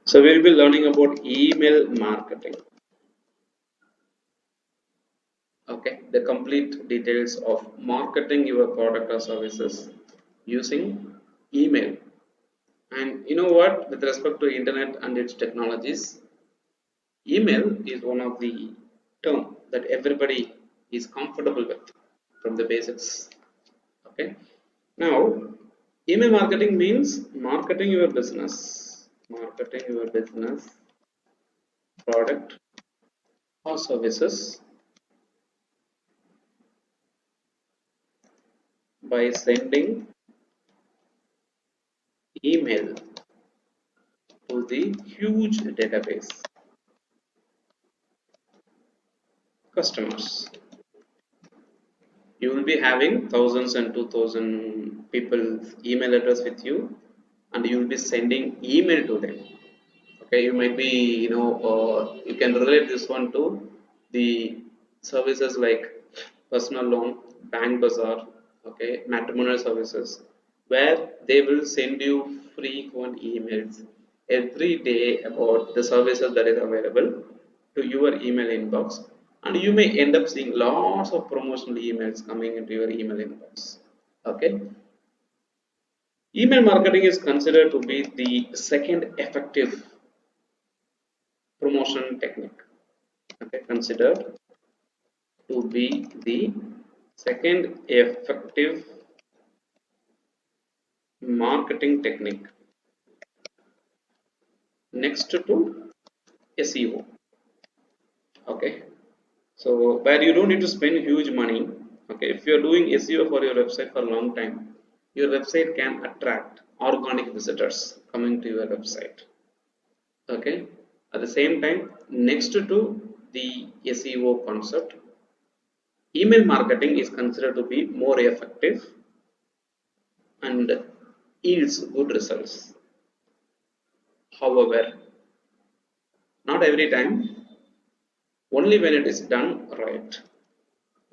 So we'll be learning about email marketing. Okay, the complete details of marketing your product or services using email. And you know what? With respect to internet and its technologies, email is one of the term that everybody is comfortable with from the basics. Okay. Now, email marketing means marketing your business, product or services by sending email to the huge database customers. You will be having thousands and 2000 people's email address with you, and you will be sending email to them. Okay, you might be, you can relate this one to the services like personal loan, bank bazaar, okay, matrimonial services, where they will send you frequent emails every day about the services that is available to your email inbox, and you may end up seeing lots of promotional emails coming into your email inbox. Okay, email marketing is considered to be the second effective promotion technique. Okay, considered to be the second effective marketing technique next to SEO. Okay, so where you don't need to spend huge money. Okay, if you're doing SEO for your website for a long time, your website can attract organic visitors coming to your website. Okay, at the same time, next to the SEO concept, email marketing is considered to be more effective and yields good results. However, not every time, only when it is done right.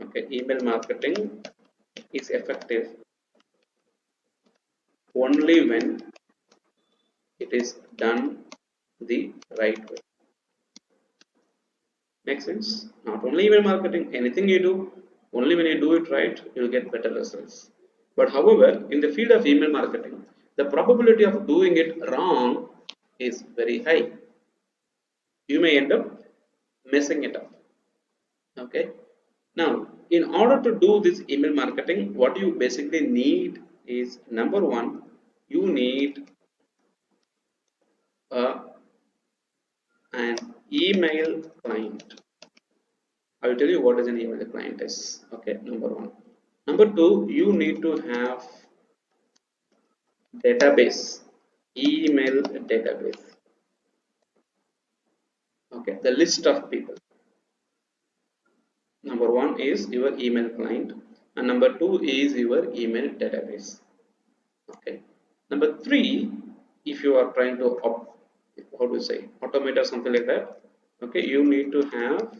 Okay, email marketing is effective only when it is done the right way. Makes sense? Not only email marketing, anything you do, only when you do it right, you'll get better results. But however, in the field of email marketing, the probability of doing it wrong is very high. You may end up messing it up. Okay, now in order to do this email marketing, what you basically need is, number one, you need an email client. I will tell you what is an email client is. Okay, number one. Number two, you need to have database, email database. Okay, the list of people. Number one is your email client, and number two is your email database. Okay, number three, if you are trying to how to say automate or something like that, okay, you need to have,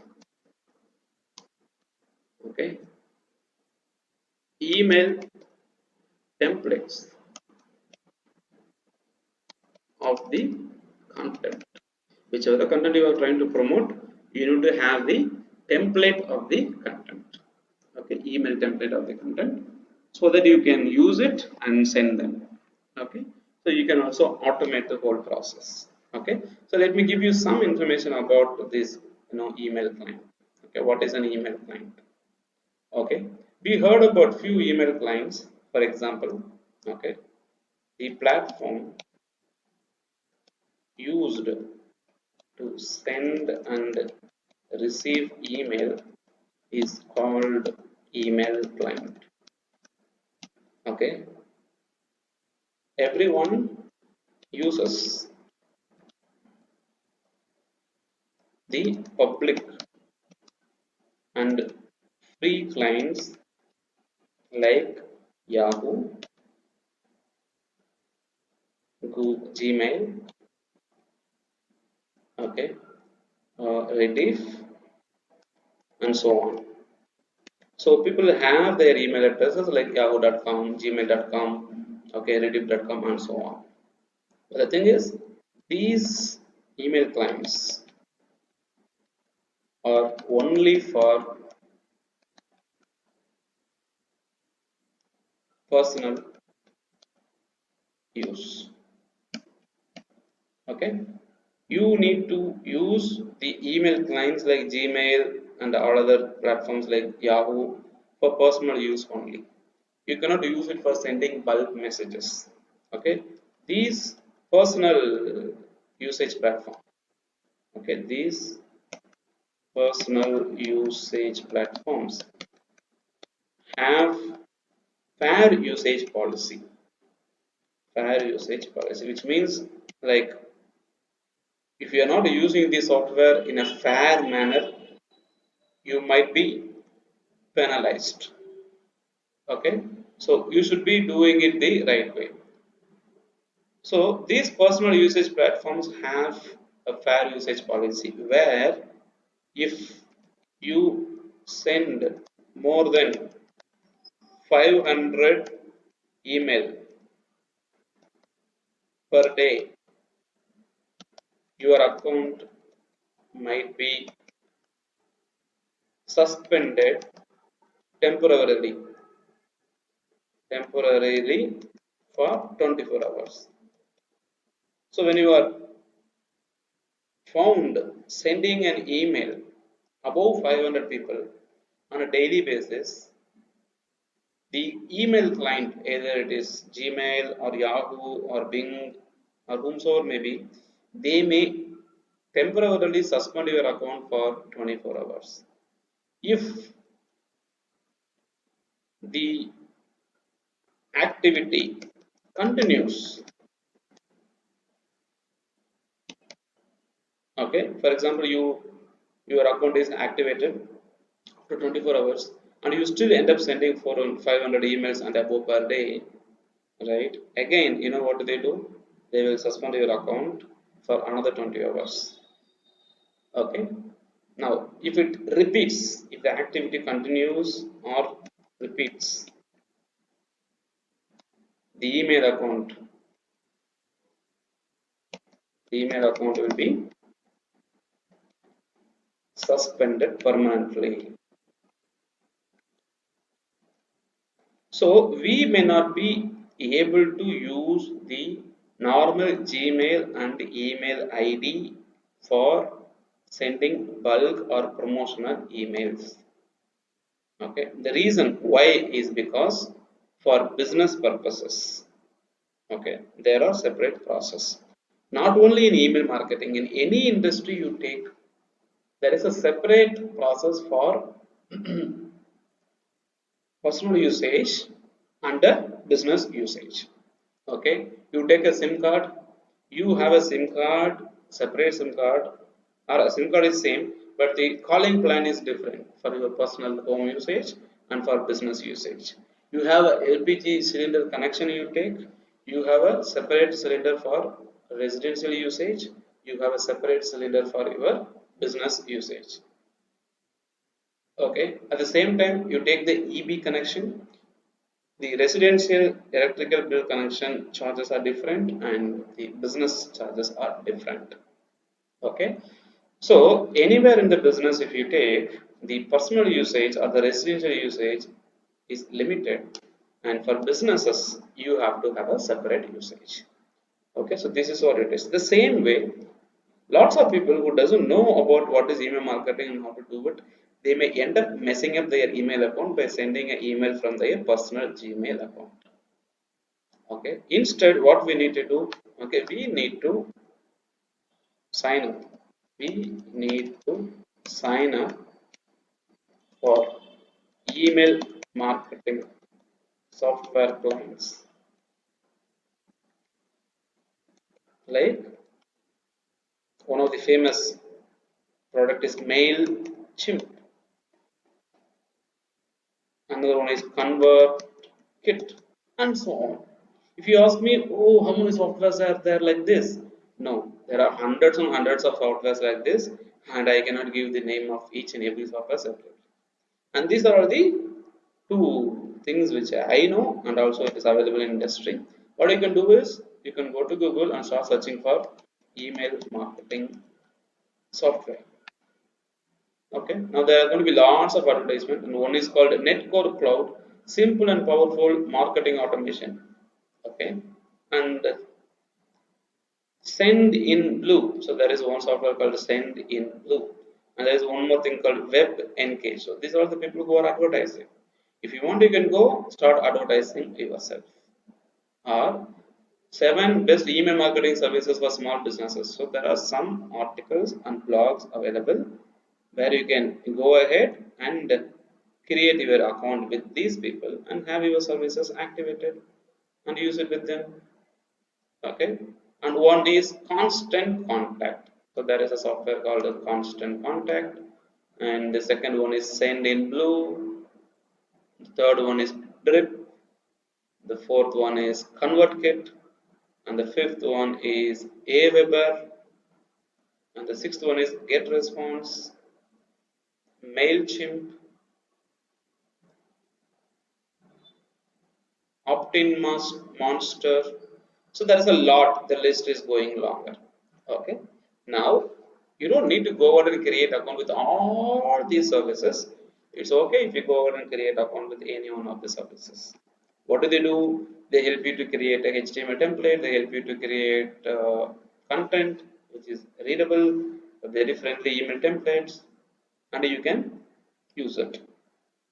okay, email templates of the content. Whichever the content you are trying to promote, you need to have the template of the content. Okay, email template of the content, so that you can use it and send them. Okay, so you can also automate the whole process. Okay, so let me give you some information about this, email client. Okay, what is an email client? Okay, we heard about few email clients. For example, okay, the platform used to send and receive email is called email client. Okay, everyone uses the public and free clients like Yahoo, Google, Gmail, okay, Rediff, and so on. So people have their email addresses like yahoo.com, gmail.com, okay, rediff.com, and so on. But the thing is, these email clients are only for personal use. Okay, you need to use the email clients like Gmail and all other platforms like Yahoo for personal use only. You cannot use it for sending bulk messages. Okay, these personal usage platform, okay, these personal usage platforms have fair usage policy. Fair usage policy, which means like if you are not using the software in a fair manner, you might be penalized. Okay, so you should be doing it the right way. So these personal usage platforms have a fair usage policy where if you send more than 500 email per day, your account might be suspended temporarily temporarily for 24 hours. So when you are found sending an email above 500 people on a daily basis, the email client, either it is Gmail or Yahoo or Bing or whomsoever may be, they may temporarily suspend your account for 24 hours. If the activity continues, okay, for example, your account is activated to 24 hours and you still end up sending 500 emails and above per day, right? Again, you know what they do? They will suspend your account for another 20 hours. Okay, now if it repeats, if the activity continues or repeats, the email account will be suspended permanently. So we may not be able to use the normal Gmail and email ID for sending bulk or promotional emails. Okay, the reason why is because for business purposes, okay, there are separate process. Not only in email marketing, in any industry you take, there is a separate process for personal usage and business usage. Okay, you take a sim card, you have a sim card, separate sim card, or a sim card is same but the calling plan is different for your personal home usage and for business usage. You have a LPG cylinder connection, you take, you have a separate cylinder for residential usage, you have a separate cylinder for your business usage. Okay, at the same time you take the EB connection. The residential electrical bill connection charges are different and the business charges are different. Okay, so anywhere in the business if you take, the personal usage or the residential usage is limited, and for businesses you have to have a separate usage. Okay, so this is what it is. The same way, lots of people who doesn't know about what is email marketing and how to do it, they may end up messing up their email account by sending an email from their personal Gmail account. Okay, instead what we need to do, okay, we need to sign up. We need to sign up for email marketing software clients like one of the famous product is MailChimp. Another one is ConvertKit, and so on. If you ask me, oh, how many softwares are there like this? No, there are hundreds and hundreds of softwares like this, and I cannot give the name of each and every software separately. And these are the two things which I know, and also it is available in industry. What you can do is you can go to Google and start searching for email marketing software. Okay, now there are going to be lots of advertisement, and one is called Netcore Cloud, simple and powerful marketing automation. Okay, and Send in Blue. So there is one software called Send in Blue, and there is one more thing called Web Engage. So these are the people who are advertising. If you want, you can go start advertising yourself. Or seven best email marketing services for small businesses. So there are some articles and blogs available where you can go ahead and create your account with these people and have your services activated and use it with them. Okay, and one is constant contact. So there is a software called a constant contact, and the second one is Send in Blue. The third one is Drip. The fourth one is ConvertKit, and the fifth one is Aweber, and the sixth one is GetResponse, Mailchimp, Opt-in Monster. So there is a lot. The list is going longer. Okay. Now you don't need to go out and create account with all these services. It's okay if you go out and create account with any one of the services. What do they do? They help you to create a HTML template. They help you to create content which is readable, very friendly email templates, and you can use it.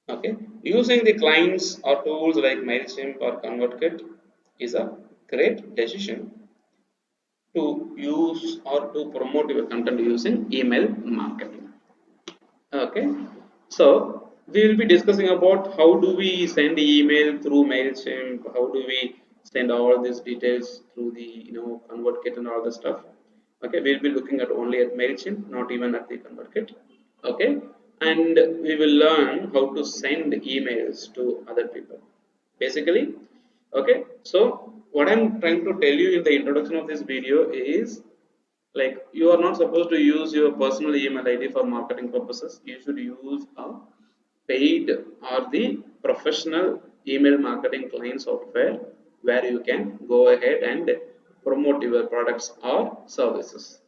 Okay, using the clients or tools like Mailchimp or ConvertKit is a great decision to use or to promote your content using email marketing. Okay, so we will be discussing about how do we send email through Mailchimp, how do we send all these details through the ConvertKit and all the stuff. Okay, we'll be looking at only at Mailchimp, not even at the ConvertKit. Okay, and we will learn how to send emails to other people basically. Okay, so what I'm trying to tell you in the introduction of this video is, like, you are not supposed to use your personal email id for marketing purposes. You should use a paid or the professional email marketing client software where you can go ahead and promote your products or services.